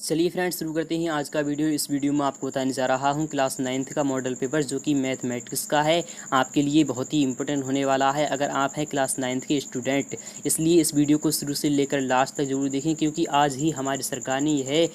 चलिए फ्रेंड्स, शुरू करते हैं आज का वीडियो। इस वीडियो में आपको बताने जा रहा हूं क्लास 9th का मॉडल पेपर जो कि मैथमेटिक्स का है। आपके लिए बहुत ही इंपॉर्टेंट होने वाला है अगर आप हैं क्लास 9th के स्टूडेंट। इसलिए इस वीडियो को शुरू से लेकर लास्ट तक जरूर देखें, क्योंकि आज ही हमारी सरकार ने यह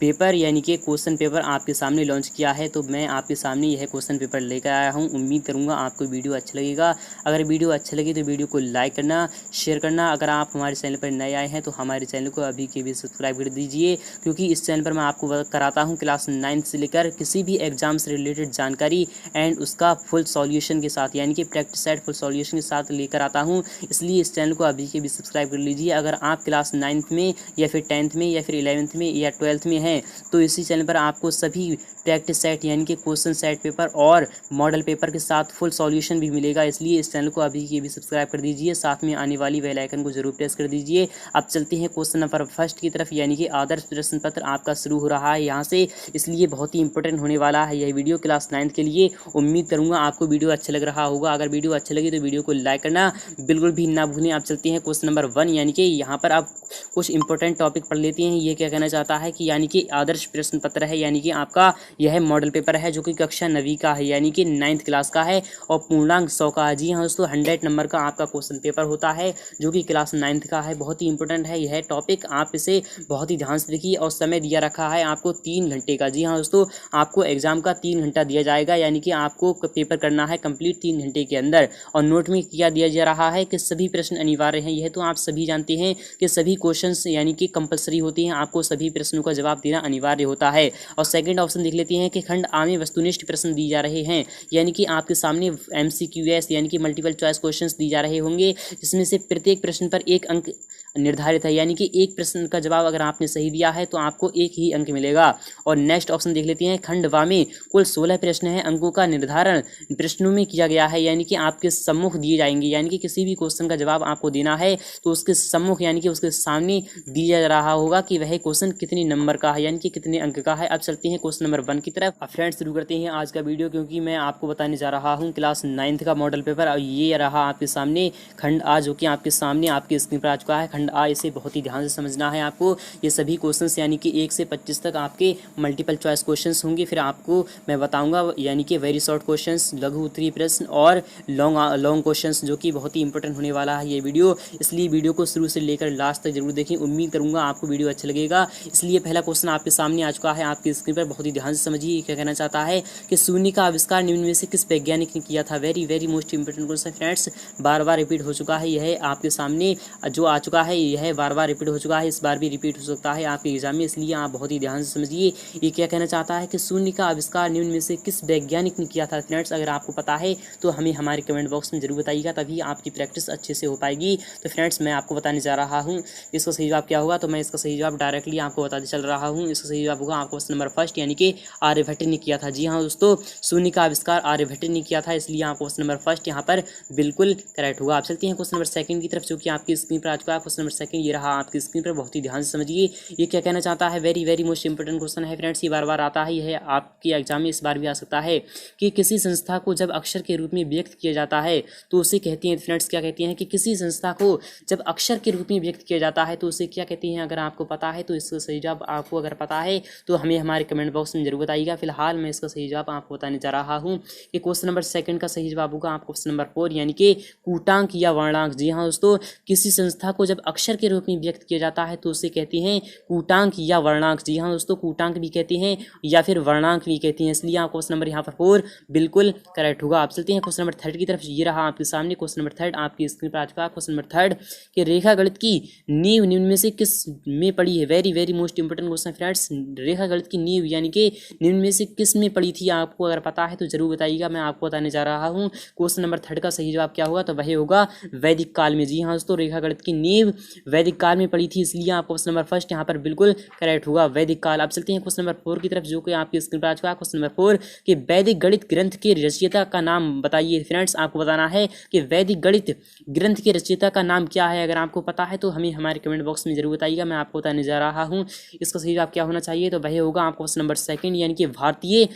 पेपर यानी कि क्वेश्चन पेपर आपके सामने लॉन्च किया है। तो मैं आपके सामने यह क्वेश्चन पेपर लेकर आया हूं। उम्मीद करूंगा आपको वीडियो अच्छा लगेगा। अगर वीडियो अच्छा लगे तो वीडियो को लाइक करना, शेयर करना। अगर आप हमारे चैनल पर नए आए हैं तो हमारे चैनल को अभी के भी सब्सक्राइब कर दीजिए, क्योंकि इस चैनल पर मैं आपको कराता हूँ क्लास 9 से लेकर किसी भी एग्जाम से रिलेटेड जानकारी एंड उसका फुल सॉल्यूशन के साथ, यानी कि प्रैक्टिस सेट फुल सॉल्यूशन के साथ लेकर आता हूँ। इसलिए इस चैनल को अभी के भी सब्सक्राइब कर लीजिए। अगर आप क्लास 9th में या फिर 10th में या फिर 11th में या 12th में हैं तो इसी चैनल पर आपको सभी प्रैक्टिस सेट यानी कि क्वेश्चन सेट पेपर और मॉडल पेपर के साथ फुल सॉल्यूशन भी मिलेगा। इसलिए इस चैनल को अभी के भी सब्सक्राइब कर दीजिए, साथ में आने वाली बेल आइकन को जरूर प्रेस कर दीजिए। अब चलते हैं क्वेश्चन नंबर फर्स्ट की तरफ, यानी कि आदर्श प्रश्न पत्र आपका शुरू हो रहा है यहाँ से। इसलिए बहुत ही इंपॉर्टेंट होने वाला है यह वीडियो क्लास 9th के लिए। उम्मीद करूंगा आपको वीडियो अच्छा लग रहा होगा। अगर वीडियो अच्छा लगे तो वीडियो को लाइक करना बिल्कुल भी ना भूलें। आप चलते हैं क्वेश्चन नंबर 1, यानी कि यहाँ पर आप कुछ इंपॉर्टेंट टॉपिक पढ़ लेते हैं। ये क्या कहना चाहता है कि यानी कि आदर्श प्रश्न पत्र है, यानी कि आपका यह मॉडल पेपर है जो कि कक्षा 9वीं का है, यानी कि 9th क्लास का है और पूर्णांक 100 का है। जी हाँ दोस्तों, 100 नंबर का आपका क्वेश्चन पेपर होता है जो कि क्लास 9th का है। बहुत ही इंपॉर्टेंट है यह टॉपिक, आप इसे बहुत ही ध्यान से देखिए। और समय दिया रखा है आपको 3 घंटे का। जी हाँ दोस्तों, आपको एग्जाम का 3 घंटा दिया जाएगा, यानी कि आपको पेपर करना है कंप्लीट 3 घंटे के अंदर। और नोट में क्या दिया जा रहा है कि सभी प्रश्न अनिवार्य हैं। यह तो आप सभी जानते हैं कि सभी क्वेश्चंस यानी कि कंपलसरी होती हैं, आपको सभी प्रश्नों का जवाब देना अनिवार्य होता है। और सेकंड ऑप्शन देख लेते हैं कि खंड आ में वस्तुनिष्ठ प्रश्न दिए जा रहे हैं, यानी कि आपके सामने MCQS यानी कि मल्टीपल चॉइस क्वेश्चंस दिए जा रहे होंगे, जिसमें से प्रत्येक प्रश्न पर 1 अंक निर्धारित है, यानी कि एक प्रश्न का जवाब अगर आपने सही दिया है तो आपको 1 ही अंक मिलेगा। और नेक्स्ट ऑप्शन देख लेते हैं, खंड वा में कुल 16 प्रश्न हैं, अंकों का निर्धारण प्रश्नों में किया गया है, यानी कि आपके सम्मुख दिए जाएंगे। यानी कि किसी भी क्वेश्चन का जवाब आपको देना है तो उसके सम्मुख यानी कि उसके सामने दिया जा रहा होगा कि वह क्वेश्चन कितने नंबर का है, यानी कि कितने अंक का है। अब चलते हैं क्वेश्चन नंबर 1 की तरफ। अब फ्रेंड्स शुरू करते हैं आज का वीडियो, क्योंकि मैं आपको बताने जा रहा हूं क्लास 9th का मॉडल पेपर। और ये रहा आपके सामने खंड आ, जो कि आपके सामने आपकी स्क्रीन पर आ चुका है। खंड आ, इसे बहुत ही ध्यान से समझना है आपको। ये सभी क्वेश्चंस यानी कि 1 से 25 तक आपके मल्टीपल चॉइस क्वेश्चंस होंगे। फिर आपको मैं बताऊंगा यानी कि वेरी शॉर्ट क्वेश्चंस, लघु उत्तरीय प्रश्न और लॉन्ग क्वेश्चंस, जो कि बहुत ही इंपॉर्टेंट होने वाला है ये वीडियो। इसलिए वीडियो को शुरू से लेकर लास्ट तक जरूर देखें। उम्मीद करूंगा आपको वीडियो अच्छा लगेगा। इसलिए पहला क्वेश्चन आपके सामने आ चुका है आपकी स्क्रीन पर, बहुत ही ध्यान से समझिए। क्या कहना चाहता है कि शून्य का आविष्कार निम्न में से किस वैज्ञानिक ने किया था। Very most important question friends, बार बार रिपीट हो चुका है। यह आपके सामने जो आ चुका है यह बार बार रिपीट हो चुका है, इस बार भी रिपीट हो सकता है आपके एग्जाम में, इसलिए आप बहुत ही ध्यान से समझिए। ये क्या कहना चाहता है कि शून्य का आविष्कार निम्न में से किस वैज्ञानिक ने किया था। फ्रेंड्स अगर आपको पता है तो हमें हमारे कमेंट बॉक्स में जरूर बताइएगा, तभी आपकी प्रैक्टिस अच्छे से हो पाएगी। तो फ्रेंड्स मैं आपको बताने जा रहा हूँ इसका सही जवाब क्या होगा। तो मैं इसका सही जवाब डायरेक्टली आपको बताते चल रहा हूँ। इसका सही जवाब होगा आपको क्वेश्चन नंबर 1, यानी कि आर्यभट्ट ने किया था। जी हाँ दोस्तों, शून्य का आविष्कार आर्यभट्ट ने किया था, इसलिए आपको क्वेश्चन नंबर 1 यहाँ पर बिल्कुल करेक्ट होगा। आप चलते हैं क्वेश्चन नंबर 2 की तरफ, जो कि आपकी स्क्रीन पर आ चुका है। क्वेश्चन नंबर 2 ये रहा आपकी स्क्रीन पर, बहुत ही ध्यान से समझिए। ये क्या कहना चाहता है, वेरी मोस्ट इंपोर्टेंट क्वेश्चन है फ्रेंड्स, ये बार बार आता है, यह आपके एग्जाम में इस बार भी आ सकता है कि किसी संस्था को जब अक्षर के रूप में व्यक्त किया जाता है तो उसे कहते हैं, फ्रेंड्स क्या कहते हैं कि किसी संस्था को जब अक्षर के रूप में व्यक्त किया जाता है तो उसे क्या कहते हैं। अगर आपको पता है तो इसका सही जवाब आपको अगर पता है तो हमें हमारे कमेंट बॉक्स में जरूर बताइएगा। फिलहाल मैं इसका सही जवाब आपको बताने जा रहा हूँ कि क्वेश्चन नंबर 2 का सही जवाब होगा आपको क्वेश्चन नंबर 4, यानी कि कूटांक या वर्णांक। जी हाँ दोस्तों, किसी संस्था को जब अक्षर के रूप में व्यक्त किया जाता है तो उसे कहते हैं कूटांक या वर्णांक। जी हाँ दोस्तों, कूटांक भी कहते हैं या फिर वर्णांक भी कहते हैं, इसलिए आप क्वेश्चन नंबर यहाँ पर 4 बिल्कुल करेक्ट होगा। आप चलते हैं क्वेश्चन नंबर 3 की तरफ। ये रहा आपके सामने क्वेश्चन नंबर 3 आपकी स्क्रीन पर आ चुका है। क्वेश्चन नंबर 3 कि रेखा गणित की नींव निम्न में से किस में पड़ी है। Very most important question friends, रेखा गणित की नींव यानी कि निम्न में से किस में पड़ी थी। आपको अगर पता है तो जरूर बताइएगा, मैं आपको बताने जा रहा हूँ। क्वेश्चन नंबर 3 का सही जवाब क्या होगा, तो वही होगा वैदिक काल में। जी हाँ दोस्तों, रेखा गणित की नींव वैदिक काल में पड़ी थी, इसलिए आपको क्वेश्चन नंबर 1 यहाँ पर बिल्कुल करेक्ट होगा, वैदिक काल। आप चलते हैं क्वेश्चन नंबर 4 की तरफ, जो कि आपकी स्क्रीन पर आ चुका है। क्वेश्चन नंबर 4 कि वैदिक गणित ग्रंथ के रचयिता का नाम बताइए। फ्रेंड्स आपको बताना है कि वैदिक गणित ग्रंथ के रचयिता का नाम क्या है। अगर आपको पता है तो हमें हमारे कमेंट बॉक्स में जरूर बताइएगा, मैं आपको बताने जा रहा हूँ। इसका सही जवाब क्या होना चाहिए, तो वह होगा आपको क्वेश्चन नंबर 2, यानी कि भारतीय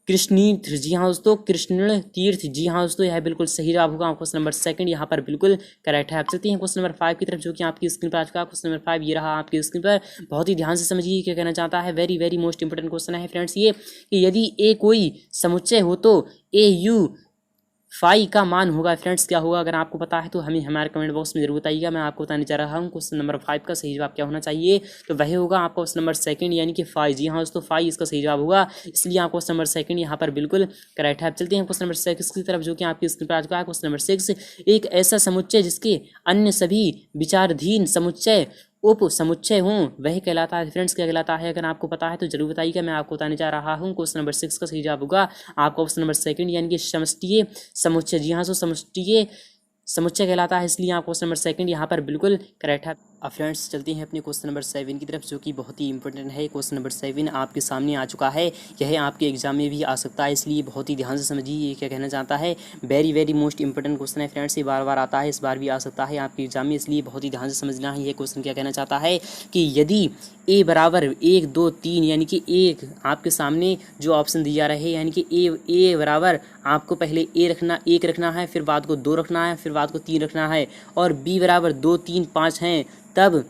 कृष्णीर्थ, जी हाँ दोस्तों, कृष्ण तीर्थ, जी हाँ दोस्तों, यह बिल्कुल सही जवाब होगा। क्वेश्चन नंबर सेकंड यहाँ पर बिल्कुल करेक्ट है। आप चलते हैं क्वेश्चन नंबर 5 की तरफ, जो कि आपकी स्क्रीन पर आ चुका है। क्वेश्चन नंबर 5 ये रहा आपकी स्क्रीन पर। बहुत ही ध्यान से समझिए क्या कहना चाहता है। Very very most important question है फ्रेंड्स ये, कि यदि ए कोई समुच्चय हो तो ए यू फाई का मान होगा फ्रेंड्स क्या होगा। अगर आपको पता है तो हमें हमारे कमेंट बॉक्स में जरूर बताइएगा। मैं आपको बताने जा रहा हूँ क्वेश्चन नंबर 5 का सही जवाब क्या होना चाहिए। तो वही होगा आपका क्वेश्चन नंबर सेकंड, यानी कि 5। जी हाँ दोस्तों, 5 इसका सही जवाब होगा, इसलिए आपको क्वेश्चन नंबर सेकंड यहाँ पर बिल्कुल करेक्ट है। आप चलते हैं क्वेश्चन नंबर 6 की तरफ, जो कि आपकी स्क्रीन पर आ चुका है। क्वेश्चन नंबर 6, एक ऐसा समुच्चय जिसके अन्य सभी विचाराधीन समुच्चय उप समुच्चय हों वह कहलाता है फ्रेंड्स क्या कहलाता है। अगर आपको पता है तो जरूर बताइएगा। मैं आपको बताने जा रहा हूँ क्वेश्चन नंबर 6 का सही जवाब होगा आपका क्वेश्चन नंबर सेकंड, यानी कि समष्टीय समुच्चय। जी हाँ, सो समष्टीय समुच्चय कहलाता है, इसलिए आप क्वेश्चन नंबर सेकंड यहाँ पर बिल्कुल करेक्ट है। अब फ्रेंड्स चलते हैं अपने क्वेश्चन नंबर 7 की तरफ, जो कि बहुत ही इंपॉर्टेंट है। क्वेश्चन नंबर 7 आपके सामने आ चुका है, यह आपके एग्जाम में भी आ सकता है, इसलिए बहुत ही ध्यान से समझिए ये क्या कहना चाहता है। Very very most important question है फ्रेंड्स, ये बार बार आता है, इस बार भी आ सकता है आपके एग्जाम में, इसलिए बहुत ही ध्यान से समझना है। ये क्वेश्चन क्या कहना चाहता है कि यदि ए बराबर 1 2 3, यानी कि एक आपके सामने जो ऑप्शन दिया रहे, यानी कि ए बराबर आपको पहले एक रखना है, फिर बाद को 2 रखना है, फिर बाद को 3 रखना है, और बी बराबर 2 3 5 हैं, तब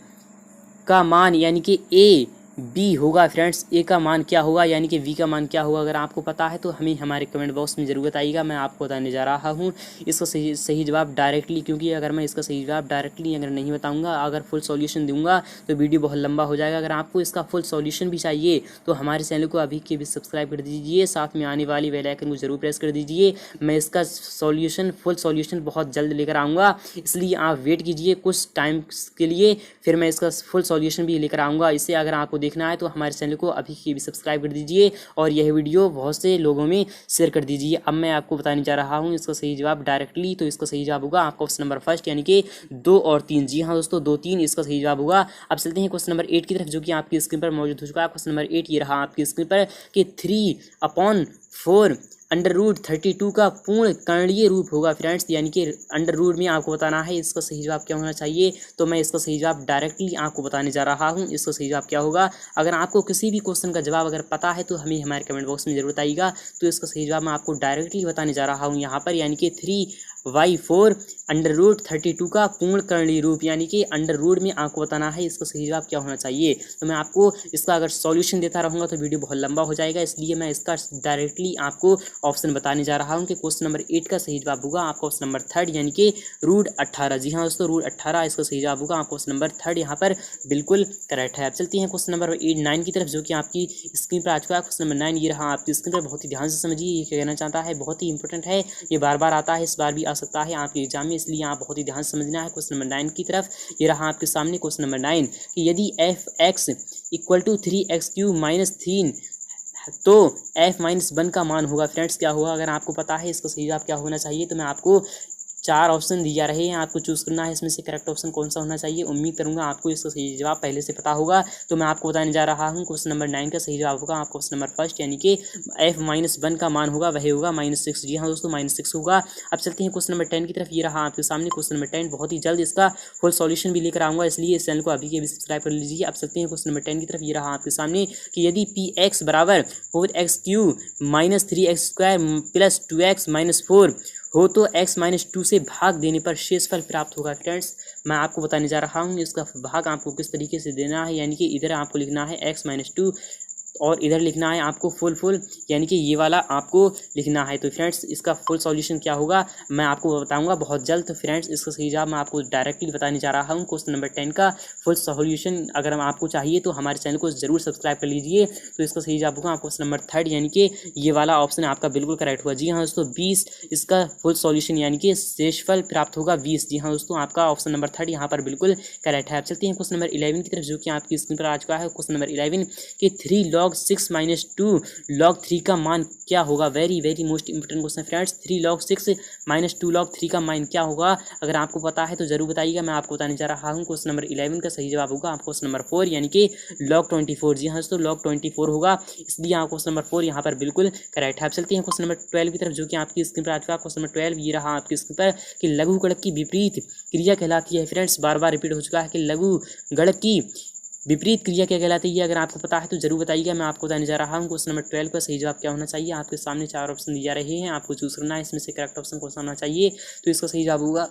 का मान यानी कि ए बी होगा फ्रेंड्स। ए का मान क्या होगा, यानी कि वी का मान क्या होगा। अगर आपको पता है तो हमें हमारे कमेंट बॉक्स में ज़रूर बताइएगा। मैं आपको बताने जा रहा हूँ इसका सही जवाब डायरेक्टली, क्योंकि अगर मैं इसका सही जवाब डायरेक्टली अगर नहीं बताऊँगा, अगर फुल सॉल्यूशन दूंगा तो वीडियो बहुत लंबा हो जाएगा। अगर आपको इसका फुल सॉल्यूशन भी चाहिए तो हमारे चैनल को अभी के भी सब्सक्राइब कर दीजिए, साथ में आने वाली बेल आइकन को जरूर प्रेस कर दीजिए। मैं इसका फुल सॉल्यूशन बहुत जल्द लेकर आऊँगा, इसलिए आप वेट कीजिए कुछ टाइम के लिए, फिर मैं इसका फुल सॉल्यूशन भी लेकर आऊँगा। इससे अगर आपको देखना है तो हमारे चैनल को अभी भी सब्सक्राइब कर दीजिए और यह वीडियो बहुत से लोगों में शेयर कर दीजिए। अब मैं आपको बताने जा रहा हूँ इसका सही जवाब डायरेक्टली, तो इसका सही जवाब होगा आपका क्वेश्चन नंबर फर्स्ट, यानी कि 2 और 3। जी हाँ दोस्तों, 2 3 इसका सही जवाब होगा। अब चलते हैं क्वेश्चन नंबर 8 की तरफ, जो कि आपकी स्क्रीन पर मौजूद हो चुका है। क्वेश्चन नंबर 8 ये रहा आपकी स्क्रीन पर कि 3/4 √32 का पूर्ण करणीय रूप होगा फ्रेंड्स, यानी कि अंडर रूट में आपको बताना है इसका सही जवाब क्या होना चाहिए। तो मैं इसका सही जवाब डायरेक्टली आपको बताने जा रहा हूँ, इसका सही जवाब क्या होगा। अगर आपको किसी भी क्वेश्चन का जवाब अगर पता है तो हमें हमारे कमेंट बॉक्स में जरूर बताइएगा। तो इसका सही जवाब मैं आपको डायरेक्टली बताने जा रहा हूँ यहाँ पर, यानी कि 3/4 √32 का पूर्ण करणीय रूप, यानी कि अंडर रूट में आपको बताना है इसका सही जवाब क्या होना चाहिए। तो मैं आपको इसका अगर सॉल्यूशन देता रहूँगा तो वीडियो बहुत लंबा हो जाएगा, इसलिए मैं इसका डायरेक्टली आपको ऑप्शन बताने जा रहा हूँ कि क्वेश्चन नंबर 8 का सही जवाब होगा आपका क्वेश्चन नंबर 3, यानी कि √18। जी हाँ दोस्तों, √18 इसका सही जवाब होगा आपका क्वेश्चन नंबर 3 यहाँ पर बिल्कुल करेक्ट है। अब चलते हैं क्वेश्चन नंबर 9 की तरफ, जो कि आपकी स्क्रीन पर आ चुका है। क्वेश्चन नंबर 9 ये रहा आपकी स्क्रीन पर। बहुत ही ध्यान से समझिए ये क्या कहना चाहता है, बहुत ही इंपॉर्टेंट है, ये बार बार आता है, इस बार भी आ सकता है आपके एग्जाम में, इसलिए आप बहुत ही ध्यान से समझना है। क्वेश्चन नंबर 9 की तरफ ये रहा आपके सामने क्वेश्चन नंबर 9 कि यदि f(x) = 3x³ - 3 तो f-1 का मान होगा फ्रेंड्स क्या होगा। अगर आपको पता है इसका सही जवाब क्या होना चाहिए, तो मैं आपको 4 ऑप्शन दिया रहे हैं, आपको चूज़ करना है इसमें से करेक्ट ऑप्शन कौन सा होना चाहिए। उम्मीद करूंगा आपको इसका सही जवाब पहले से पता होगा। तो मैं आपको बताने जा रहा हूं क्वेश्चन नंबर 9 का सही जवाब होगा आपका क्वेश्चन नंबर फर्स्ट, यानी कि f-1 का मान होगा वह होगा -6। जी हाँ दोस्तों, -6 होगा। अब चलते हैं क्वेश्चन नंबर 10 की तरफ, ये रहा आपके सामने क्वेश्चन नंबर 10। बहुत ही जल्द इसका फुल सॉल्यूशन भी लेकर आऊँगा, इसलिए इस चैनल को अभी के भी सब्सक्राइब कर लीजिए। अब चलते हैं क्वेश्चन नंबर 10 की तरफ, ये रहा आपके सामने कि यदि Px बराबर 4x³ - 3x² + 2x - 4 हो तो x-2 से भाग देने पर शेषफल प्राप्त होगा फ्रेंड्स। मैं आपको बताने जा रहा हूँ इसका भाग आपको किस तरीके से देना है, यानी कि इधर आपको लिखना है x-2 और इधर लिखना है आपको फुल, यानी कि ये वाला आपको लिखना है। तो फ्रेंड्स इसका फुल सॉल्यूशन क्या होगा मैं आपको बताऊंगा बहुत जल्द। तो फ्रेंड्स इसका सही जवाब मैं आपको डायरेक्टली बताने जा रहा हूँ। क्वेश्चन नंबर 10 का फुल सॉल्यूशन अगर आपको चाहिए तो हमारे चैनल को जरूर सब्सक्राइब कर लीजिए। तो इसका सही जवाब होगा आपको क्वेश्चन नंबर 3, यानी कि ये वाला ऑप्शन आपका बिल्कुल करेक्ट हुआ। जी हाँ दोस्तों, 20 इसका फुल सॉल्यूशन, यानी कि शेषफल प्राप्त होगा 20। जी हाँ दोस्तों, आपका ऑप्शन नंबर 3 यहाँ पर बिल्कुल करेक्ट है। आप चलते हैं क्वेश्चन नंबर 11 की तरफ, जो कि आपकी स्क्रीन पर आ चुका है। क्वेश्चन नंबर 11 कि 3 log 6 - 2 log 3 का मान क्या होगा। Very very most important question friends, 3 log 6 - 2 log 3 का मान क्या होगा। अगर आपको पता है तो जरूर बताइएगा, मैं आपको बताने जा रहा हूँ। क्वेश्चन नंबर 11 का सही जवाब होगा आपको क्वेश्चन नंबर 4, यानी कि log 24। जी हाँ दोस्तों, log 24 होगा, इसलिए आपको क्वेश्चन नंबर 4 यहाँ पर बिल्कुल करेक्ट है। आप चलते हैं क्वेश्चन नंबर 12 की तरफ, जो कि आपकी स्क्रीन पर आ चुका है। क्वेश्चन नंबर 12 ये रहा आपकी स्क्रीन पर कि लघु गणक की विपरीत क्रिया कहलाती है फ्रेंड्स। बार बार रिपीट हो चुका है कि लघु गणक की विपरीत क्रिया क्या कहलाती है, अगर आपको पता है तो जरूर बताइएगा। मैं आपको बताने जा रहा हूँ। क्वेश्चन नंबर 12 का सही जवाब क्या होना चाहिए। आपके सामने 4 ऑप्शन दिए जा रहे हैं, आपको चूज करना है, इसमें से करेक्ट ऑप्शन कौन सा होना चाहिए। तो इसका सही जवाब होगा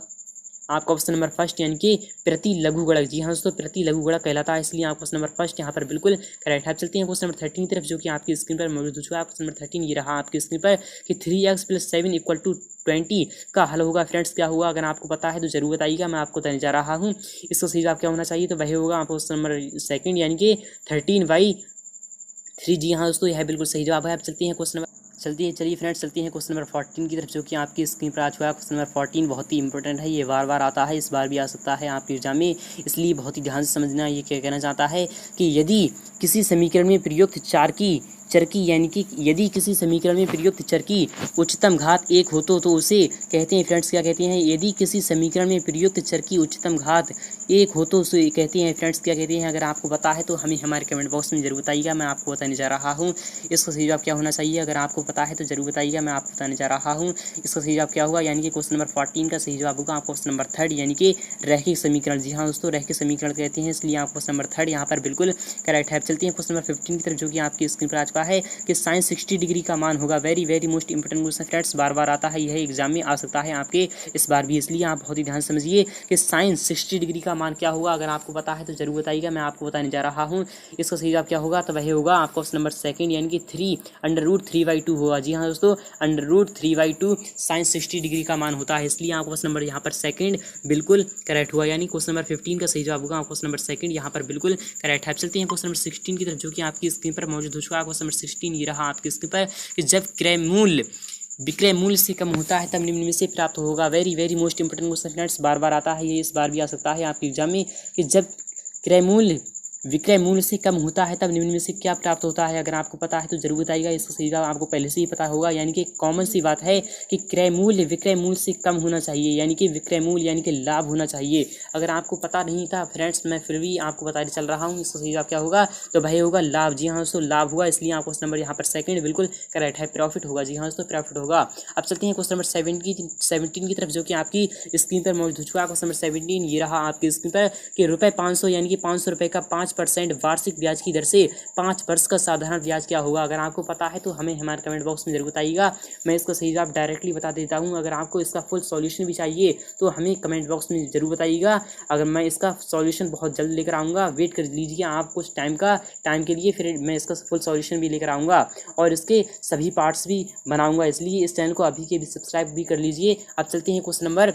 आपका ऑप्शन नंबर फर्स्ट, यानी कि प्रति लघु गणक। जी हाँ दोस्तों, प्रति लघु गणक कहलाता है, इसलिए आप क्वेश्चन नंबर फर्स्ट यहाँ पर बिल्कुल करेक्ट है। चलते हैं क्वेश्चन नंबर 13 की तरफ, जो कि आपकी स्क्रीन पर मौजूद हो चुका है। क्वेश्चन नंबर 13 ये रहा आपकी स्क्रीन पर कि 3x + 7 = 20 का हल होगा। फ्रेंड्स क्या हुआ, अगर आपको पता है तो जरूर बताइएगा। मैं आपको बताने जा रहा हूँ इसका सही जवाब क्या होना चाहिए। तो वही होगा आपको क्वेश्चन नंबर सेकंड, यानी कि 13/3। जी हाँ दोस्तों, यह बिल्कुल सही जवाब है। अब चलिए फ्रेंड्स चलती हैं क्वेश्चन नंबर 14 की तरफ, जो कि आपकी स्क्रीन पर आ चुका है। क्वेश्चन नंबर 14 बहुत ही इंपॉर्टेंट है, ये बार बार आता है, इस बार भी आ सकता है आपके एग्जाम में, इसलिए बहुत ही ध्यान से समझना। ये क्या कहना चाहता है कि यदि किसी समीकरण में प्रयुक्त चर की यानी कि यदि किसी समीकरण में प्रयुक्त चर की उच्चतम घात 1 हो तो उसे कहते हैं फ्रेंड्स, क्या कहते हैं। यदि किसी समीकरण में प्रयुक्त चर की उच्चतम घात 1 हो तो उसे कहते हैं फ्रेंड्स, क्या कहते हैं। अगर आपको पता है तो हमें हमारे कमेंट बॉक्स में जरूर बताइएगा। मैं आपको बताने जा रहा हूँ इसका सही जवाब क्या होना चाहिए। अगर आपको पता है तो जरूर बताइएगा। मैं आपको बताने जा रहा हूँ इसका सही जवाब क्या होगा, यानी कि क्वेश्चन नंबर 14 का सही जवाब होगा आपको क्वेश्चन नंबर 3, यानी कि रैखिक समीकरण। जी हाँ दोस्तों, रैखिक समीकरण कहते हैं, इसलिए आप क्वेश्चन नंबर 3 यहाँ पर बिल्कुल करेक्ट है। चलती है क्वेश्चन नंबर 15 की तरफ, जो कि आपकी स्क्रीन पर आ चुका है कि साइन 60 डिग्री का मान होगा। Very most important question friends, बार बार आता है, यह एग्जाम में आ सकता है आपके इस बार भी, इसलिए आप बहुत ही ध्यान समझिए कि साइन 60 डिग्री का मान क्या होगा। अगर आपको पता है तो जरूर बताइएगा। मैं आपको बताने जा रहा हूँ इसका सही जवाब क्या होगा। तो वही होगा आपका क्वेश्चन नंबर सेकंड, यानी कि 3√3/2 होगा। जी हाँ दोस्तों, √3/2 साइन 60 डिग्री का मान होता है, इसलिए आपको क्वेश्चन नंबर यहाँ पर सेकंड बिल्कुल करेक्ट हुआ, यानी क्वेश्चन नंबर 15 का सही जवाब होगा आपको क्वेश्चन नंबर सेकंड यहाँ पर बिल्कुल करेक्ट है। चलते हैं क्वेश्चन नंबर 16 की तरफ, जो कि आपकी स्क्रीन पर मौजूद हो चुका है। क्वेश्चन नंबर 16 ये रहा आपकी स्क्रीन पर कि जब विक्रय मूल्य से कम होता है तब निम्न में से प्राप्त होगा। Very most important question friends, बार बार आता है, ये इस बार भी आ सकता है आपके एग्जाम में कि जब विक्रय मूल्य से कम होता है तब निम्न में से क्या प्राप्त होता है। अगर आपको पता है तो जरूर बताइएगा। इसका सही जवाब आपको पहले से ही पता होगा, यानी कि कॉमन सी बात है कि क्रय मूल्य विक्रय मूल्य से कम होना चाहिए, यानी कि विक्रय मूल्य यानी कि लाभ होना चाहिए। अगर आपको पता नहीं था फ्रेंड्स, मैं फिर भी आपको बताने चल रहा हूँ, इसका सही जवाब क्या होगा। तो भाई होगा लाभ। जी हाँ दोस्तों, लाभ हुआ, इसलिए आपको क्वेश्चन नंबर यहाँ पर सेकंड बिल्कुल करेक्ट है। प्रॉफिट होगा। जी हाँ दोस्तों, प्रॉफिट होगा। अब चलते हैं क्वेश्चन नंबर 17 की तरफ, जो कि आपकी स्क्रीन पर मौजूद हो चुका है। क्वेश्चन नंबर 17 ये रहा आपकी स्क्रीन पर कि ₹500 यानी कि 500 रुपये का 5% वार्षिक ब्याज की दर से 5 वर्ष का साधारण ब्याज क्या होगा। अगर आपको पता है तो हमें हमारे कमेंट बॉक्स में जरूर बताइएगा। मैं इसका सही जवाब डायरेक्टली बता देता हूं। अगर आपको इसका फुल सॉल्यूशन भी चाहिए तो हमें कमेंट बॉक्स में जरूर बताइएगा। अगर मैं इसका सॉल्यूशन बहुत जल्द लेकर आऊँगा, वेट कर लीजिए आप कुछ टाइम के लिए, फिर मैं इसका फुल सॉल्यूशन भी लेकर आऊँगा और इसके सभी पार्ट्स भी बनाऊँगा, इसलिए इस चैनल को अभी के भी सब्सक्राइब भी कर लीजिए। अब चलते हैं क्वेश्चन नंबर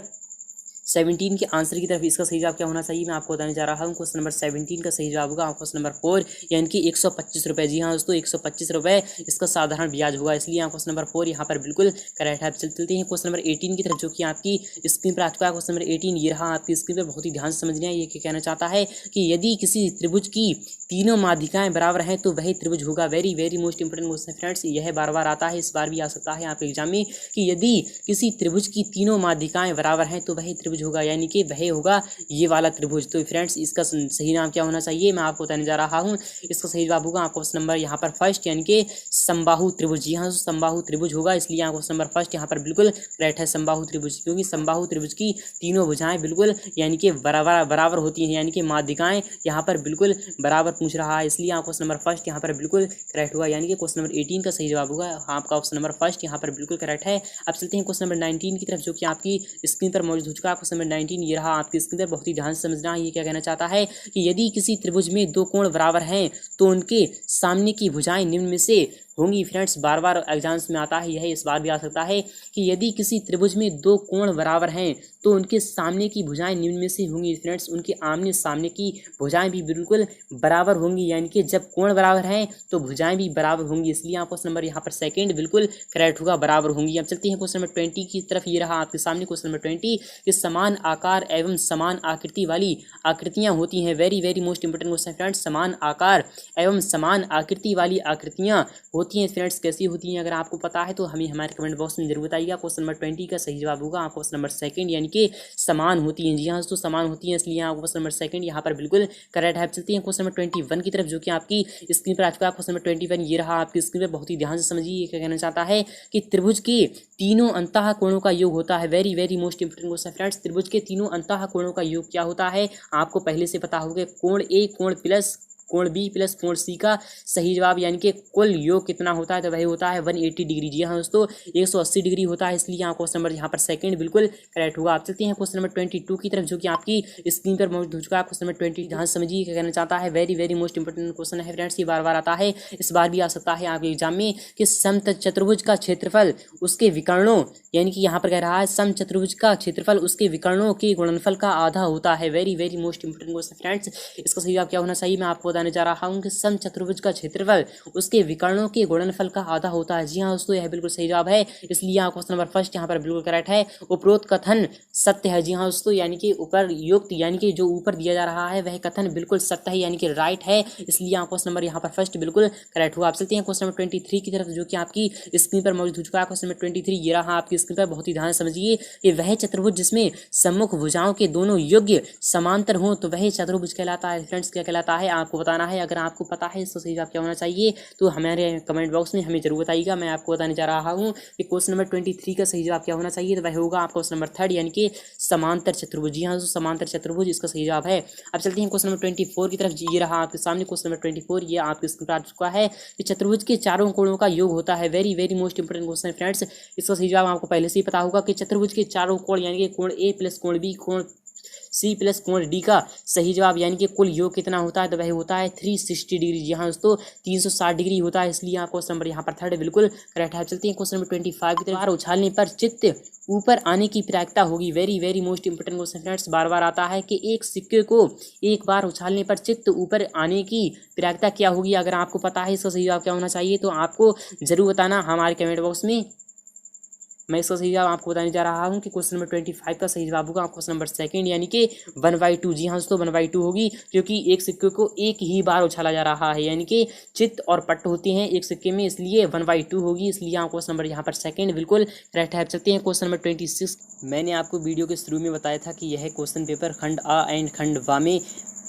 17 के आंसर की तरफ। इसका सही जवाब क्या होना चाहिए, मैं आपको बताने जा रहा हूँ। क्वेश्चन नंबर 17 का सही जवाब होगा क्वेश्चन नंबर 4, यानी कि 125 रुपये। जी हाँ दोस्तों, 125 रुपये इसका साधारण ब्याज होगा, इसलिए आप क्वेश्चन नंबर 4 यहाँ पर बिल्कुल करेक्ट है। चलते हैं क्वेश्चन नंबर 18 की तरफ, जो कि आपकी स्क्रीन पर आ चुका है। क्वेश्चन नंबर 18 ये रहा आपकी स्क्रीन पर, बहुत ही ध्यान से समझना है। ये क्या कहना चाहता है कि यदि किसी त्रिभुज की तीनों माध्यिकाएं बराबर हैं तो वही त्रिभुज होगा। Very most important question friends, यह बार बार आता है, इस बार भी आ सकता है आपके एग्जाम में कि यदि किसी त्रिभुज की तीनों माध्यिकाएं बराबर हैं तो वही त्रिभुज होगा, यानी कि वह होगा ये वाला त्रिभुज। तो फ्रेंड्स इसका सही नाम क्या होना चाहिए, मैं आपको बताने जा रहा हूँ। इसका सही जवाब होगा आपको क्वेश्चन नंबर यहाँ पर फर्स्ट, यानी कि समबाहु त्रिभुज। जी हाँ, समबाहु त्रिभुज होगा, इसलिए आपको क्वेश्चन नंबर फर्स्ट यहाँ पर बिल्कुल करेक्ट है, समबाहु त्रिभुज, क्योंकि समबाहु त्रिभुज की तीनों भुजाएं बिल्कुल यानी कि बराबर होती हैं, यानी कि माध्यिकाएं यहाँ पर बिल्कुल बराबर पूछ रहा है, इसलिए आपको क्वेश्चन नंबर फर्स्ट यहाँ पर बिल्कुल करेक्ट हुआ, यानी कि क्वेश्चन नंबर 18 का सही जवाब होगा आपका ऑप्शन नंबर फर्स्ट यहाँ पर बिल्कुल करेक्ट है। अब चलते हैं क्वेश्चन नंबर 19 की तरफ, जो कि आपकी स्क्रीन पर मौजूद हो चुका है। क्वेश्चन नंबर 19 ये रहा आपकी स्क्रीन पर, बहुत ही ध्यान से समझना। ये क्या कहना चाहता है कि यदि किसी त्रिभुज में दो कोण बराबर हैं तो उनके सामने की भुजाएं निम्न में से होंगी। फ्रेंड्स बार बार एग्जाम्स में आता है, यह इस बार भी आ सकता है कि यदि किसी त्रिभुज में दो कोण बराबर हैं तो उनके सामने की भुजाएं निम्न में से होंगी। फ्रेंड्स उनके आमने सामने की भुजाएं भी बिल्कुल बराबर होंगी, यानी कि जब कोण बराबर हैं तो भुजाएं भी बराबर होंगी, इसलिए आपको क्वेश्चन नंबर यहाँ पर सेकंड बिल्कुल करेक्ट होगा, बराबर होंगी। अब चलते हैं क्वेश्चन नंबर 20 की तरफ। ये रहा आपके सामने क्वेश्चन नंबर 20 कि समान आकार एवं समान आकृति वाली आकृतियां होती हैं। Very most important question friends, समान आकार एवं समान आकृति वाली आकृतियां होती होती हैं फ्रेंड्स, कैसी होती हैं, अगर आपको पता है तो हमें हमारे कमेंट बॉक्स में जरूर बताइएगा। क्वेश्चन नंबर 20 का सही जवाब होगा आपका क्वेश्चन नंबर सेकंड, यानी कि समान होती हैं। जी हाँ दोस्तों, समान होती हैं, इसलिए आपको क्वेश्चन नंबर सेकंड यहाँ पर बिल्कुल करेक्ट है। चलती हैं क्वेश्चन नंबर 21 की तरफ, जो कि आपकी स्क्रीन पर आ चुका है। क्वेश्चन नंबर 21 ये रहा आपकी स्क्रीन पर, बहुत ही ध्यान से समझिए। क्या कहना चाहता है कि त्रिभुज के तीनों अंतः कोणों का योग होता है। Very very most important question friends. त्रिभुज के तीनों अंतः कोणों का योग क्या होता है, आपको पहले से पता होगा। कोण ए कोण प्लस कोण बी प्लस कोण सी का सही जवाब, यानी कि कुल योग कितना होता है, तो वही होता है 180 डिग्री। जी हाँ दोस्तों, 180 डिग्री होता है, इसलिए यहाँ क्वेश्चन नंबर यहाँ पर सेकंड बिल्कुल करेक्ट होगा। आप चलते हैं क्वेश्चन नंबर 22 की तरफ, जो कि आपकी स्क्रीन पर मौजूद हो चुका है। क्वेश्चन नंबर 20 ध्यान समझिए क्या कहना चाहता है। Very very most important question है फ्रेंड्स, ये बार बार आता है, इस बार भी आ सकता है आपके एग्जाम में, कि समचतुर्भुज का क्षेत्रफल उसके विकर्णों, यानी कि यहाँ पर कह रहा है समचतुर्भुज का क्षेत्रफल उसके विकर्णों के गुणनफल का आधा होता है। Very very most important question friends, इसका सही जवाब क्या होना चाहिए, मैं आपको बताने जा रहा हूँ कि समचतुर्भुज का क्षेत्रफल उसके विकर्णों के गुणनफल का आधा होता है। जी हाँ दोस्तों, यह बिल्कुल सही जवाब है, इसलिए यहाँ क्वेश्चन नंबर फर्स्ट यहाँ पर बिल्कुल करेक्ट है। उपरोक्त कथन सत्य है। जी हाँ दोस्तों, यानी कि उपरयुक्त, यानी कि जो ऊपर दिया जा रहा है वह कथन बिल्कुल सत्य है, यानी कि राइट है, इसलिए यहाँ क्वेश्चन नंबर यहाँ पर फर्स्ट बिल्कुल करेक्ट हुआ। आप चलते हैं क्वेश्चन नंबर 23 की तरफ, जो कि आपकी स्क्रीन पर मौजूद हो चुका है। क्वेश्चन नंबर 23 ये रहा आपकी स्क्रीन पर, बहुत ही ध्यान समझिए कि वह चतुर्भुज जिसमें सम्मुख भुजाओं के दोनों योग्य समांतर हों तो वह चतुर्भुज कहलाता है। फ्रेंड्स, क्या कहलाता है आपको बताना है। अगर आपको पता है इसका सही जवाब क्या होना चाहिए तो हमारे कमेंट बॉक्स में हमें जरूर बताइएगा। मैं आपको बताने जा रहा हूँ कि क्वेश्चन नंबर 23 का सही जवाब क्या होना चाहिए, तो वह होगा आपका क्वेश्चन नंबर थर्ड, यानी कि समांतर चतुर्भुज। जी हाँ, समांतर चतुर्भुज इसका सही जवाब है। अब चलते हैं क्वेश्चन नंबर 24 की तरफ। ये रहा आपके सामने क्वेश्चन नंबर 24, ये आपके स्क्रीन पर आ चुका है कि चतुर्भुज के चारों कोणों का योग होता है। Very very most important question friends, इसका सही जवाब आपको पहले से ही पता होगा कि चतुर्भुज के चारों कोण, यानी कि कोण ए प्लस कोण बी कोण सी प्लस कोण डी का सही जवाब, यानी कि कुल योग कितना होता है, तो वह होता है 360 डिग्री। जी हाँ दोस्तों, 360 डिग्री होता है, इसलिए आपको क्वेश्चन नंबर यहाँ पर थर्ड बिल्कुल करेक्ट है। चलते हैं क्वेश्चन नंबर 25 की तरफ। उछालने पर चित्त ऊपर आने की प्रायिकता होगी। Very very most important question friends, बार बार आता है कि एक सिक्के को एक बार उछालने पर चित्त ऊपर आने की प्रायिकता क्या होगी। अगर आपको पता है इसका सही जवाब क्या होना चाहिए तो आपको जरूर बताना हमारे कमेंट बॉक्स में। मैं इसका सही जवाब आपको बताने जा रहा हूँ कि क्वेश्चन नंबर 25 का सही जवाब होगा क्वेश्चन नंबर सेकंड, यानी कि 1/2। जी हाँ दोस्तों, 1/2 होगी, क्योंकि एक सिक्के को एक ही बार उछाला जा रहा है, यानी कि चित्त और पट्ट होते हैं एक सिक्के में, इसलिए 1/2 होगी, इसलिए यहाँ क्वेश्चन नंबर यहाँ पर सेकंड बिल्कुल करेक्ट है। चलते हैं क्वेश्चन नंबर 26। मैंने आपको वीडियो के शुरू में बताया था कि यह क्वेश्चन पेपर खंड आ एंड खंड वा में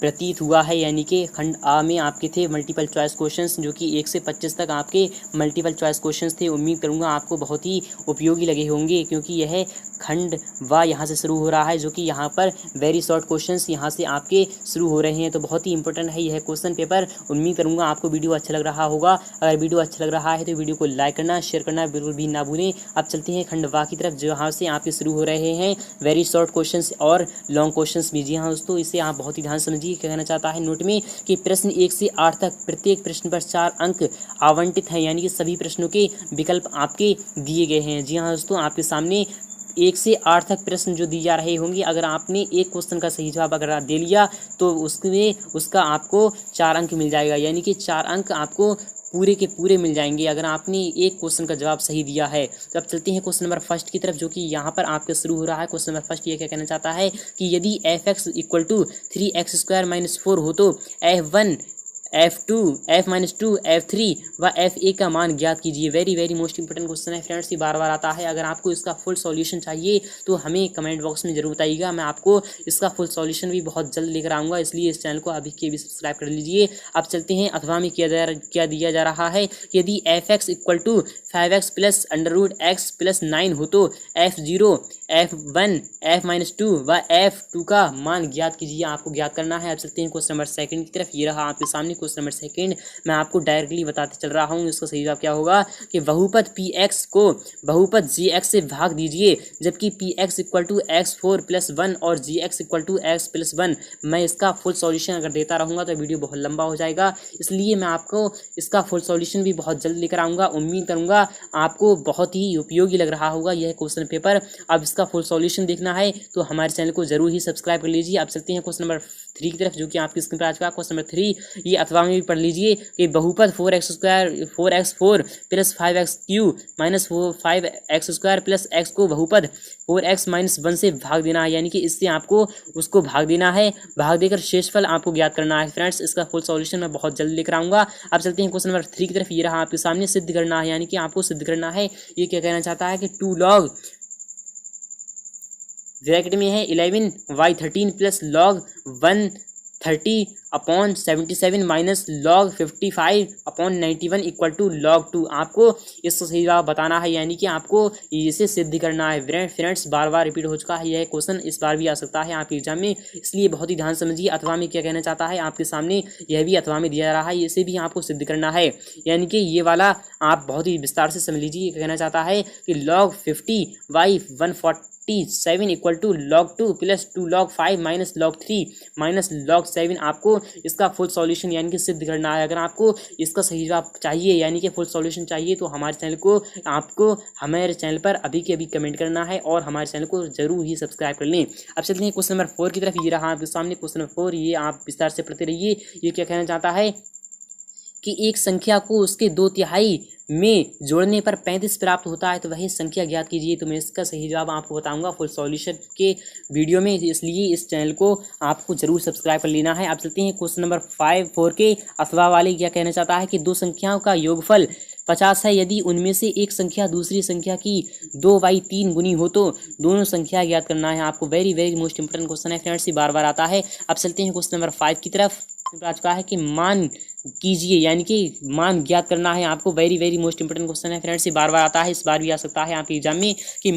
प्रतीत हुआ है, यानी कि खंड आ में आपके थे मल्टीपल चॉइस क्वेश्चंस, जो कि 1 से 25 तक आपके मल्टीपल चॉइस क्वेश्चंस थे। उम्मीद करूंगा आपको बहुत ही उपयोगी लगे होंगे, क्योंकि यह खंड वा यहाँ से शुरू हो रहा है, जो कि यहाँ पर वेरी शॉर्ट क्वेश्चंस यहाँ से आपके शुरू हो रहे हैं, तो बहुत ही इंपॉर्टेंट है यह क्वेश्चन पेपर। उम्मीद करूंगा आपको वीडियो अच्छा लग रहा होगा। अगर वीडियो अच्छा लग रहा है तो वीडियो को लाइक करना, शेयर करना बिल्कुल भी ना भूलें। अब चलते हैं खंड वा की तरफ, जहाँ से आपके शुरू हो रहे हैं वेरी शॉर्ट क्वेश्चंस और लॉन्ग क्वेश्चंस भी। जी हाँ दोस्तों, इसे आप बहुत ही ध्यान समझिए। कहना चाहता है नोट में कि प्रश्न 1 से 8 तक प्रत्येक प्रश्न पर 4 अंक आवंटित हैं, यानी कि सभी प्रश्नों के विकल्प आपके दिए गए हैं। जी हाँ दोस्तों, आपके सामने 1 से 8 तक प्रश्न जो दिए जा रहे होंगे, अगर आपने एक क्वेश्चन का सही जवाब अगर दे लिया तो उसका आपको 4 अंक मिल जाएगा, यानी कि 4 अंक आपको पूरे के पूरे मिल जाएंगे अगर आपने एक क्वेश्चन का जवाब सही दिया है। तो अब चलते हैं क्वेश्चन नंबर फर्स्ट की तरफ, जो कि यहाँ पर आपके शुरू हो रहा है। क्वेश्चन नंबर फर्स्ट ये क्या कहना चाहता है कि यदि f(x) = 3x² - 4 हो तो f1 f2 f-2 f3 व f1 का मान ज्ञात कीजिए। Very very most important question है फ्रेंड्स, ये बार बार आता है। अगर आपको इसका फुल सॉल्यूशन चाहिए तो हमें कमेंट बॉक्स में जरूर बताइएगा, मैं आपको इसका फुल सॉल्यूशन भी बहुत जल्द लेकर आऊँगा, इसलिए इस चैनल को अभी के भी सब्सक्राइब कर लीजिए। अब चलते हैं अथवा में क्या दिया जा रहा है, यदि f(x) = 5x + √x + 9 हो तो f0 f1 f-2 व f2 का मान ज्ञात कीजिए। आपको ज्ञात करना है। अब चलते हैं क्वेश्चन नंबर सेकंड की तरफ, ये रहा आपके सामने क्वेश्चन नंबर सेकंड। मैं आपको डायरेक्टली बताते चल रहा हूँ, इसका सही जवाब क्या होगा कि बहुपद px को बहुपद gx से भाग दीजिए, जबकि px = x4 + 1 और gx = x + 1। मैं इसका फुल सॉल्यूशन अगर देता रहूँगा तो वीडियो बहुत लंबा हो जाएगा, इसलिए मैं आपको इसका फुल सॉल्यूशन भी बहुत जल्द लेकर आऊँगा। उम्मीद करूँगा आपको बहुत ही उपयोगी लग रहा होगा यह क्वेश्चन पेपर। अब इसका फुल सॉल्यूशन देखना है तो हमारे चैनल को जरूर ही सब्सक्राइब कर लीजिए। अब चलते हैं क्वेश्चन नंबर 3 की तरफ, जो कि आपकी स्क्रीन पर आ चुका है। क्वेश्चन नंबर 3 ये अथवा में भी पढ़ लीजिए कि बहुपद 4x² plus 5x³ minus 5x² plus x को बहुपद 4x - 1 से भाग देना है, यानी कि इससे आपको उसको भाग देना है, भाग देकर शेषफल आपको ज्ञात करना है। फ्रेंड्स इसका फुल सॉल्यूशन मैं बहुत जल्द लेकर आऊंगा। अब चलते हैं क्वेश्चन नंबर 3 की तरफ। ये रहा आपके सामने, सिद्ध करना है, यानी कि आपको सिद्ध करना है। ये क्या कहना चाहता है कि 2 log ब्रैकेट में है 11y13 plus log 130/77 minus log 55/91 equal to log 2। आपको इसका सही जवाब बताना है, यानी कि आपको इसे सिद्ध करना है। फ्रेंड्स बार बार रिपीट हो चुका है यह क्वेश्चन, इस बार भी आ सकता है आपके एग्जाम में, इसलिए बहुत ही ध्यान समझिए। अथवा में क्या कहना चाहता है आपके सामने, यह भी अथवा में दिया जा रहा है, इसे भी आपको सिद्ध करना है, यानी कि ये वाला आप बहुत ही विस्तार से समझ लीजिए। ये कहना चाहता है कि log 50/147 equal to log 2 plus 2 log 5 minus log 3 minus log 7। आपको इसका फुल सॉल्यूशन यानी कि सिद्ध करना है। अगर आपको इसका सही जवाब चाहिए, यानी कि फुल सॉल्यूशन चाहिए, तो हमारे चैनल को आपको हमारे चैनल पर अभी के अभी कमेंट करना है और हमारे चैनल को जरूर ही सब्सक्राइब कर लें। अब चलते हैं क्वेश्चन नंबर 4 की तरफ। ये रहा आपके सामने क्वेश्चन नंबर 4, ये आप विस्तार से पढ़ते रहिए। ये क्या कहना चाहता है कि एक संख्या को उसके 2/3 में जोड़ने पर 35 प्राप्त होता है, तो वही संख्या ज्ञात कीजिए। तो मैं इसका सही जवाब आपको बताऊंगा फुल सॉल्यूशन के वीडियो में, इसलिए इस चैनल को आपको जरूर सब्सक्राइब कर लेना है। अब चलते हैं क्वेश्चन नंबर 4 के अथवा वाले। क्या कहना चाहता है कि दो संख्याओं का योगफल 50 है, यदि उनमें से एक संख्या दूसरी संख्या की 2/3 गुनी हो तो दोनों संख्या ज्ञात करना है। आपको very very most important question है फ्रेंड्स, ये बार बार आता है। अब चलते हैं क्वेश्चन नंबर 5 की तरफ। आ चुका है कि मान कीजिए, यानी कि मान ज्ञात करना है आपको। Very very most important question है फ्रेंड्स, ये बार बार आता है, इस बार भी आ सकता है आपके एग्जाम में कि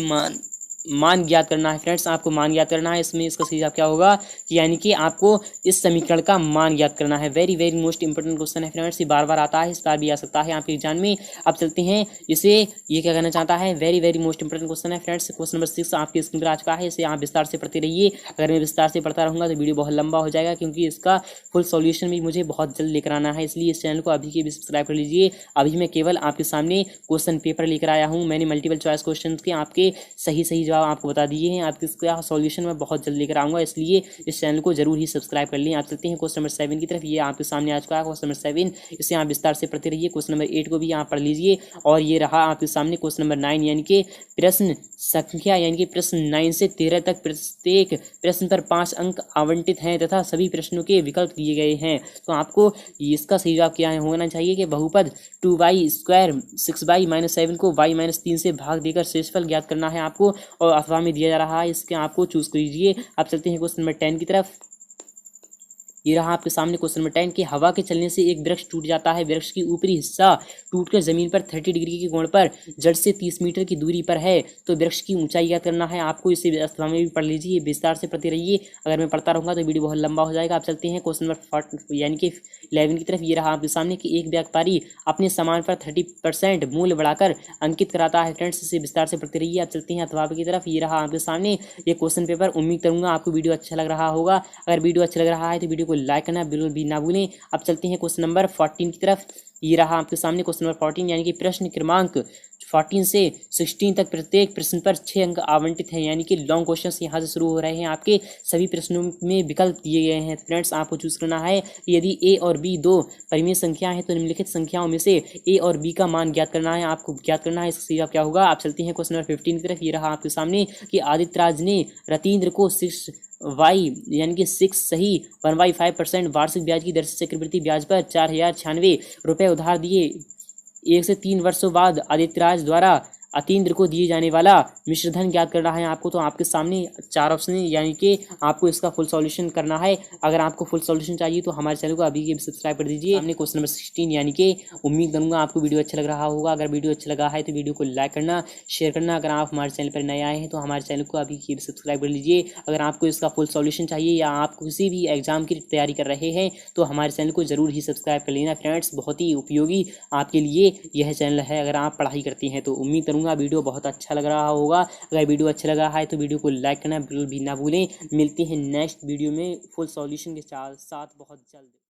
मान ज्ञात करना है। फ्रेंड्स आपको मान ज्ञात करना है, इसमें इसका सही जवाब क्या होगा कि यानी कि आपको इस समीकरण का मान ज्ञात करना है। Very very most important question है फ्रेंड्स, ये बार बार आता है, इस बार भी आ सकता है आपके एग्जाम में। अब चलते हैं इसे, ये क्या कहना चाहता है, very very most important question है फ्रेंड्स। क्वेश्चन नंबर 6 आपके स्क्रीन पर आ चुका है, इसे आप विस्तार से पढ़ते रहिए। अगर मैं विस्तार से पढ़ता रहूँगा तो वीडियो बहुत लंबा हो जाएगा, क्योंकि इसका फुल सॉल्यूशन भी मुझे बहुत जल्द लेकर आना है, इसलिए इस चैनल को अभी के भी सब्सक्राइब कर लीजिए। अभी मैं केवल आपके सामने क्वेश्चन पेपर लेकर आया हूँ, मैंने मल्टीपल चॉइस क्वेश्चन के आपके सही जवाब आपको बता दिए हैं। आपके इसका सॉल्यूशन मैं बहुत जल्द लेकर आऊंगा, इसलिए इस चैनल को जरूर ही सब्सक्राइब कर लें। आप चलते हैं क्वेश्चन नंबर 7 की तरफ। ये आपके सामने आ चुका है क्वेश्चन नंबर 7, इसे आप विस्तार से पढ़ते रहिए। क्वेश्चन नंबर 8 को भी आप पढ़ लीजिए। और ये रहा आपके सामने क्वेश्चन नंबर 9, यानी कि प्रश्न संख्या, यानी कि प्रश्न 9 से 13 तक प्रत्येक प्रश्न पर 5 अंक आवंटित हैं तथा सभी प्रश्नों के विकल्प दिए गए हैं। तो आपको इसका सही जवाब क्या होना चाहिए कि बहुपद 2y² 6y - 7 को y - 3 से भाग देकर शेषफल ज्ञात करना है आपको, और अथवा में दिया जा रहा है, इसके आपको चूज कीजिए। आप चलते हैं क्वेश्चन नंबर 10 की तरफ। ये रहा आपके सामने क्वेश्चन नंबर 10 कि हवा के चलने से एक वृक्ष टूट जाता है, वृक्ष की ऊपरी हिस्सा टूटकर जमीन पर 30 डिग्री के कोण पर जड़ से 30 मीटर की दूरी पर है, तो वृक्ष की ऊंचाई ज्ञात करना है आपको। इसे अथवा में भी पढ़ लीजिए, विस्तार से पढ़ते रहिए। अगर मैं पढ़ता रहूँगा तो वीडियो बहुत लंबा हो जाएगा। आप चलते हैं क्वेश्चन नंबर 4 यानी कि 11 की तरफ। ये रहा आपके सामने कि एक व्यापारी अपने सामान पर 30% मूल्य बढ़ाकर अंकित कराता है। फ्रेंड्स इसे विस्तार से पढ़ते रहिए। आप चलते हैं अथवा की तरफ। ये रहा आपके सामने ये क्वेश्चन पेपर। उम्मीद करूंगा आपको वीडियो अच्छा लग रहा होगा। अगर वीडियो अच्छा लग रहा है तो वीडियो को लाइक करना बिल्कुल भी ना भूलें। अब चलते हैं क्वेश्चन नंबर 14 की तरफ। ये रहा आपके सामने क्वेश्चन नंबर 14, यानी कि प्रश्न क्रमांक 14 से 16 तक प्रत्येक प्रश्न पर 6 अंक आवंटित हैं, यानी कि लॉन्ग क्वेश्चंस यहाँ से शुरू हो रहे हैं। आपके सभी प्रश्नों में विकल्प दिए गए हैं। फ्रेंड्स आपको चूज करना है, यदि ए और बी दो परिमेय संख्याएं हैं तो निम्नलिखित संख्याओं में से ए और बी का मान ज्ञात करना है। आपको ज्ञात करना है, इसका जवाब क्या होगा। आप चलते हैं क्वेश्चन नंबर 15 की तरफ। ये रहा आपके सामने कि आदित्य राज ने रतीन्द्र को 6y यानी कि 6 सही 1/5% वार्षिक ब्याज की दर से चक्रवृद्धि ब्याज पर 4096 रुपये उधार दिए। 1 से 3 वर्षों बाद आदित्यराज द्वारा अतीन्द्र को दिए जाने वाला मिश्रधन ज्ञात करना है आपको। तो आपके सामने 4 ऑप्शन है, यानी कि आपको इसका फुल सॉल्यूशन करना है। अगर आपको फुल सॉल्यूशन चाहिए तो हमारे चैनल को अभी के सब्सक्राइब कर दीजिए। हमने क्वेश्चन नंबर 16, यानी कि उम्मीद करूंगा आपको वीडियो अच्छा लग रहा होगा। अगर वीडियो अच्छा लगा है तो वीडियो को लाइक करना, शेयर करना। अगर आप हमारे चैनल पर नए आए हैं तो हमारे चैनल को अभी के सब्सक्राइब कर लीजिए। अगर आपको इसका फुल सॉल्यूशन चाहिए या आप किसी भी एग्जाम की तैयारी कर रहे हैं तो हमारे चैनल को जरूर ही सब्सक्राइब कर लेना। फ्रेंड्स बहुत ही उपयोगी आपके लिए यह चैनल है अगर आप पढ़ाई करते हैं तो। उम्मीद करूंगा वीडियो बहुत अच्छा लग रहा होगा। अगर वीडियो अच्छा लगा है तो वीडियो को लाइक करना बिल्कुल भी ना भूलें। मिलते हैं नेक्स्ट वीडियो में फुल सॉल्यूशन के साथ बहुत जल्द।